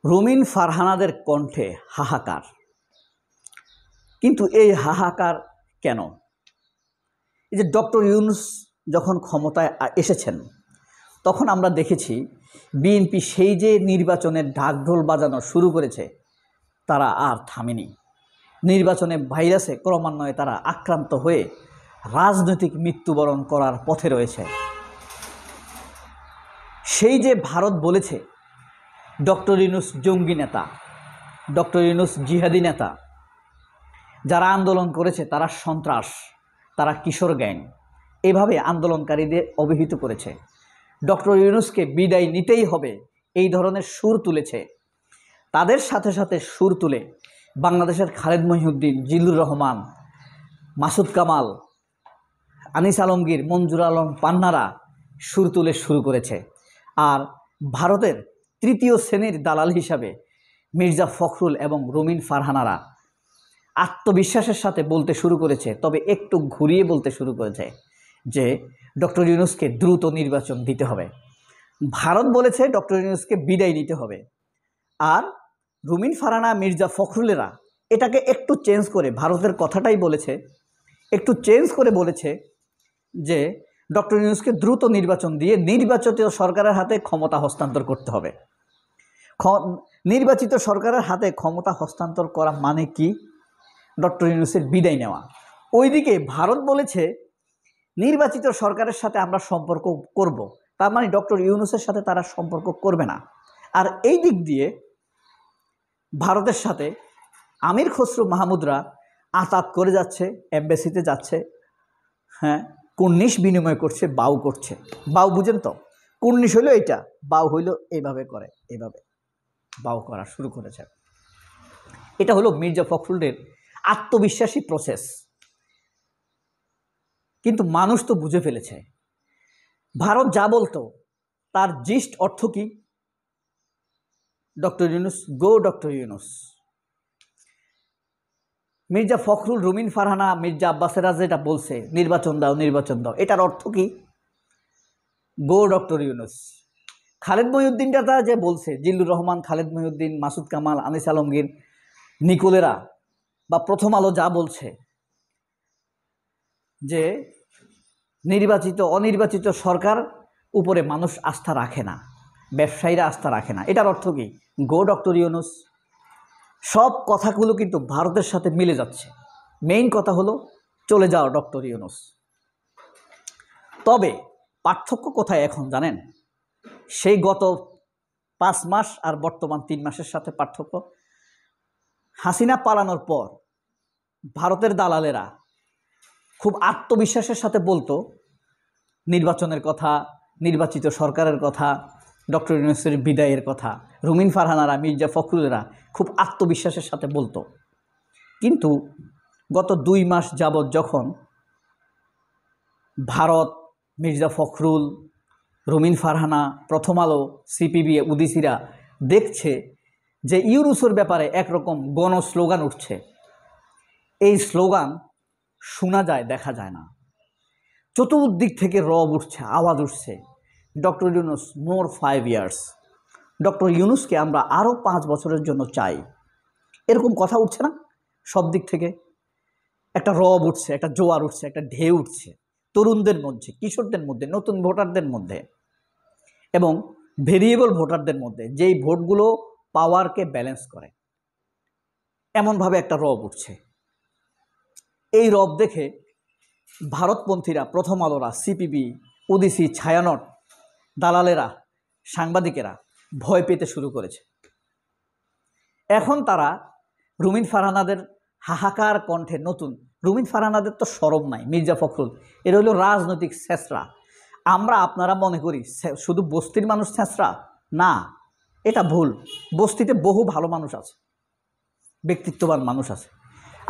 রুমিন ফারহানাদের কণ্ঠে হাহাকার। কিন্তু এই হাহাকার কেন? এই যে ডক্টর ইউনূস যখন ক্ষমতায় এসেছেন তখন আমরা দেখেছি বিএনপি সেই যে নির্বাচনের ঢাকঢোল বাজানো শুরু করেছে তারা আর থামেনি। নির্বাচনে ভাইরাসে ক্রমান্বয়ে তারা আক্রান্ত হয়ে রাজনৈতিক মৃত্যুবরণ করার পথে রয়েছে। সেই যে ভারত বলেছে ডক্টর ইউনূস জঙ্গি নেতা, ডক্টর ইউনূস জিহাদি নেতা, যারা আন্দোলন করেছে তারা সন্ত্রাস, তারা কিশোর গ্যাং, এভাবে আন্দোলনকারীদের অভিহিত করেছে। ডক্টর ইউনূসকে বিদায় নিতেই হবে এই ধরনের সুর তুলেছে। তাদের সাথে সাথে সুর তুলে বাংলাদেশের খালেদ মহিউদ্দিন, জিল্লুর রহমান, মাসুদ কামাল, আনিস আলমগীর, মঞ্জুর আলম পান্নারা সুর তুলে শুরু করেছে। আর ভারতের তৃতীয় শ্রেণীর দালাল হিসাবে মির্জা ফখরুল এবং রুমিন ফারহানারা আত্মবিশ্বাসের সাথে বলতে শুরু করেছে, তবে একটু ঘুরিয়ে বলতে শুরু করেছে যে ডক্টর ইউনূসকে দ্রুত নির্বাচন দিতে হবে। ভারত বলেছে ডক্টর ইউনূসকে বিদায় নিতে হবে, আর রুমিন ফারহানা, মির্জা ফখরুলেরা এটাকে একটু চেঞ্জ করে ভারতের কথাটাই বলেছে, একটু চেঞ্জ করে বলেছে যে ডক্টর ইউনূসকে দ্রুত নির্বাচন দিয়ে নির্বাচিত সরকারের হাতে ক্ষমতা হস্তান্তর করতে হবে। নির্বাচিত সরকারের হাতে ক্ষমতা হস্তান্তর করা মানে কি? ডক্টর ইউনূসের বিদায় নেওয়া। ওইদিকে ভারত বলেছে নির্বাচিত সরকারের সাথে আমরা সম্পর্ক করব, তার মানে ডক্টর ইউনূসের সাথে তারা সম্পর্ক করবে না। আর এই দিক দিয়ে ভারতের সাথে আমির খসরু মাহমুদরা আতাত করে যাচ্ছে, এমবেসিতে যাচ্ছে, হ্যাঁ, কুর্নিশ বিনিময় করছে, বাউ করছে। বাউ বুঝেন তো? কুর্নিশ হইল এইটা, বাউ হইল এইভাবে করে, এইভাবে বাউ করা শুরু করেছে। এটা হলো মির্জা ফখরুলের আত্মবিশ্বাসী প্রসেস। কিন্তু মানুষ তো বুঝে ফেলেছে ভারত যা বলতো তার জিস্ট অর্থ কি? ডক্টর ইউনূস গো, ডক্টর ইউনূস। মির্জা ফখরুল, রুমিন ফারহানা, মির্জা আব্বাসেরা যেটা বলছে নির্বাচন দাও, নির্বাচন দাও, এটার অর্থ কি? গো, ডক্টর ইউনূস। খালেদ মহিউদ্দিনটা তা যে বলছে, জিল্লুর রহমান, খালেদ মহিউদ্দিন, মাসুদ কামাল, আনিস আলমগীর, নিকোলেরা বা প্রথম আলো যা বলছে যে নির্বাচিত অনির্বাচিত সরকার উপরে মানুষ আস্থা রাখে না, ব্যবসায়ীরা আস্থা রাখে না, এটার অর্থ কি? গো, ডক্টর ইউনূস। সব কথাগুলো কিন্তু ভারতের সাথে মিলে যাচ্ছে। মেইন কথা হলো চলে যাও ডক্টর ইউনূস। তবে পার্থক্য কোথায় এখন জানেন? সেই গত 5 মাস আর বর্তমান 3 মাসের সাথে পার্থক্য। হাসিনা পালানোর পর ভারতের দালালেরা খুব আত্মবিশ্বাসের সাথে বলতো নির্বাচনের কথা, নির্বাচিত সরকারের কথা, ডক্টর ইউনূসের বিদায়ের কথা। রুমিন ফারহানারা, মির্জা ফখরুলেরা খুব আত্মবিশ্বাসের সাথে বলতো। কিন্তু গত 2 মাস যাবৎ যখন ভারত, মির্জা ফখরুল, রুমিন ফারহানা, প্রথম আলো, সিপিবি, উদিসিরা দেখছে যে ইউনূসের ব্যাপারে একরকম গণ স্লোগান উঠছে, এই স্লোগান শোনা যায়, দেখা যায় না। চতুর্দিক থেকে রব উঠছে, আওয়াজ উঠছে, ডক্টর ইউনূস মোর 5 ইয়ার্স, ডক্টর ইউনূসকে আমরা আরও 5 বছরের জন্য চাই, এরকম কথা উঠছে না? সব দিক থেকে একটা রব উঠছে, একটা জোয়ার উঠছে, একটা ঢেউ উঠছে তরুণদের মধ্যে, কিশোরদের মধ্যে, নতুন ভোটারদের মধ্যে এবং ভেরিয়েবল ভোটারদের মধ্যে, যেই ভোটগুলো পাওয়ারকে ব্যালেন্স করে, এমনভাবে একটা রব উঠছে। এই রব দেখে ভারতপন্থীরা, প্রথম আলোরা, সিপিবি, উদিসি, ছায়ানট, দালালেরা, সাংবাদিকেরা ভয় পেতে শুরু করেছে। এখন তারা রুমিন ফারহানাদের হাহাকার কণ্ঠে, নতুন রুমিন ফারহানাদের তো শরম নাই, মির্জা ফখরুল এর হলো রাজনৈতিক ছেঁচড়া। আমরা আপনারা মনে করি শুধু বস্তির মানুষ ছেঁচড়া, না, এটা ভুল। বস্তিতে বহু ভালো মানুষ আছে, ব্যক্তিত্ববান মানুষ আছে।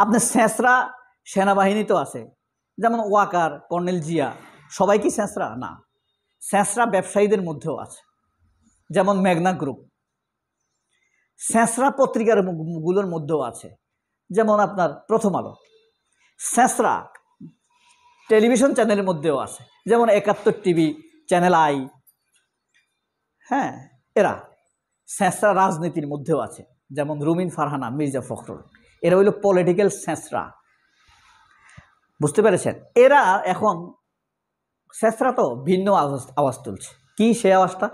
আপনার ছেঁচড়া সেনাবাহিনী তো আছে, যেমন ওয়াকার, কর্নেল জিয়া, সবাই কি ছেঁচড়া? না, ছেঁচড়া ব্যবসায়ীদের মধ্যেও আছে, যেমন মেঘনা গ্রুপ। ছেঁচড়া পত্রিকাগুলোর মধ্যেও আছে, যেমন আপনার প্রথম আলো। ছেঁচড়া টেলিভিশন চ্যানেলের মধ্যেও আছে, যেমন 71 টিভি, চ্যানেল আই, হ্যাঁ, এরা স্যাঁচরা রাজনীতির মধ্যেও আছে, যেমন রুমিন ফারহানা, মির্জা ফখরুল, এরা হইল পলিটিক্যাল স্যাঁচরা। বুঝতে পেরেছেন? এরা এখন স্যাঁচরা তো ভিন্ন আওয়াজ তুলছে। কি সে আওয়াজটা?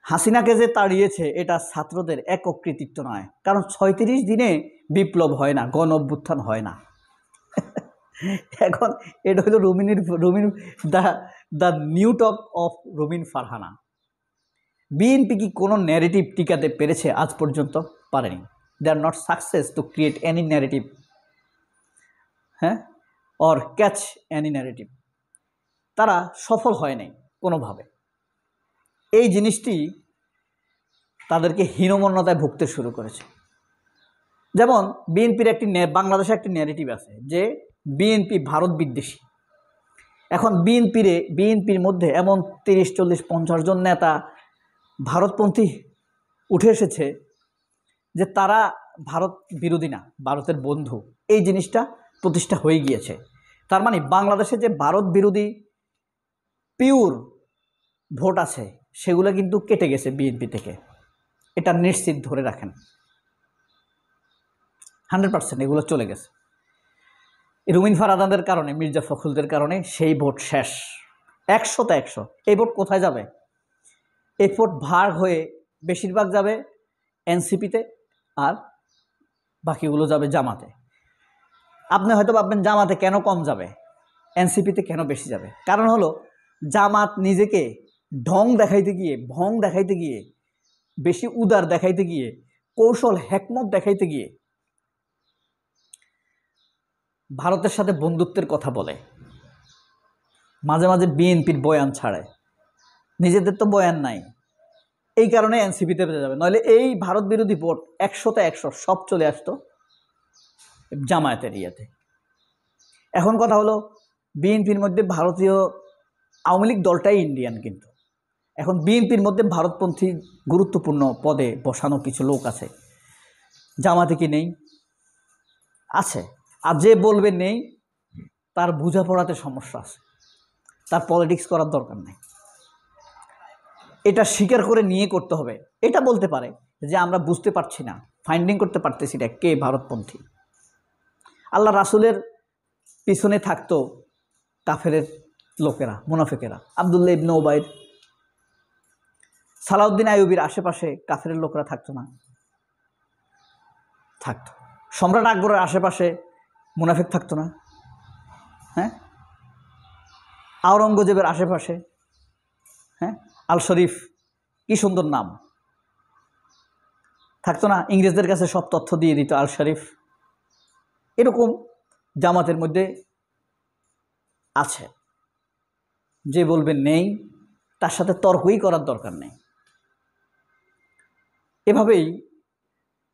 হাসিনাকে যে তাড়িয়েছে এটা ছাত্রদের একক কৃতিত্ব নয়, কারণ ৩৬ দিনে বিপ্লব হয় না, গণ অভ্যুত্থান হয় না। এখন এটা হলো Rumeen the new talk of Rumeen Farhana. BNP কি কোনো ন্যারেটিভ টিকাতে পেরেছে? আজ পর্যন্ত পারেনি। They are not success to create any narrative, হ্যাঁ, অর ক্যাচ এনি ন্যারেটিভ। তারা সফল হয় নাই কোনোভাবে। এই জিনিসটি তাদেরকে হীনমন্যতায় ভুগতে শুরু করেছে। যেমন বিএনপির বাংলাদেশে একটি ন্যারেটিভ আছে যে বিএনপি ভারত বিদ্বেষী। এখন বিএনপির মধ্যে এমন ৩০, ৪০, ৫০ জন নেতা ভারতপন্থী উঠে এসেছে যে তারা ভারত বিরোধী না, ভারতের বন্ধু। এই জিনিসটা প্রতিষ্ঠা হয়ে গিয়েছে। তার মানে বাংলাদেশে যে ভারত বিরোধী পিওর ভোট আছে সেগুলো কিন্তু কেটে গেছে বিএনপি থেকে। এটা নিশ্চিত ধরে রাখেন, 100% এগুলো চলে গেছে। রুমিন ফারহানাদের কারণে, মির্জা ফখরুলদের কারণে সেই ভোট শেষ, ১০০তে ১০০। এই ভোট কোথায় যাবে? এই ভোট ভাগ হয়ে বেশিরভাগ যাবে এনসিপিতে, আর বাকিগুলো যাবে জামাতে। আপনি হয়তো ভাববেন জামাতে কেন কম যাবে, এনসিপিতে কেন বেশি যাবে? কারণ হলো জামাত নিজেকে ভং দেখাইতে গিয়ে, বেশি উদার দেখাইতে গিয়ে, কৌশল হেকমত দেখাইতে গিয়ে ভারতের সাথে বন্ধুত্বের কথা বলে, মাঝে মাঝে বিএনপির বয়ান ছাড়ে। নিজেদের তো বয়ান নাই, এই কারণে এনসিপিতে বেঁচে যাবে। নইলে এই ভারত বিরোধী ভোট ১০০তে ১০০ সব চলে আসতো জামায়াতের ইয়েতে। এখন কথা হলো বিএনপির মধ্যে ভারতীয় আওয়ামী লীগ দলটাই ইন্ডিয়ান, কিন্তু এখন বিএনপির মধ্যে ভারতপন্থী গুরুত্বপূর্ণ পদে বসানো কিছু লোক আছে। জামাতে কি নেই? আছে। আর যে বলবে নেই তার বোঝাপড়াতে সমস্যা আছে, তার পলিটিক্স করার দরকার নেই। এটা স্বীকার করে নিয়ে করতে হবে। এটা বলতে পারে যে আমরা বুঝতে পারছি না, ফাইন্ডিং করতে পারতেছি না কে ভারতপন্থী। আল্লাহ রাসূলের পিছনে থাকতো কাফেরের লোকেরা, মুনাফিকেরা। আব্দুল্লাহ ইবনে উবাইর, সালাউদ্দিন আইয়ুবীর আশেপাশে কাফেরের লোকরা থাকতো না? থাকতো। সম্রাট আকবরের আশেপাশে মুনাফিক থাকতো না? হ্যাঁ। আওরঙ্গজেবের আশেপাশে, হ্যাঁ, আল শরীফ, কি সুন্দর নাম, থাকতো না? ইংরেজদের কাছে সব তথ্য দিয়ে দিত আল শরীফ। এরকম জামাতের মধ্যে আছে। যে বলবে নেই তার সাথে তর্কই করার দরকার নেই। এভাবেই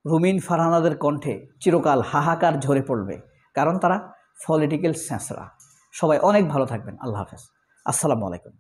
রুমিন ফারহানাদের কণ্ঠে চিরকাল হাহাকার ঝরে পড়বে, কারণ তারা পলিটিক্যাল স্যাঁচরা। সবাই অনেক ভালো থাকবেন। আল্লাহ হাফেজ, আসসালামু আলাইকুম।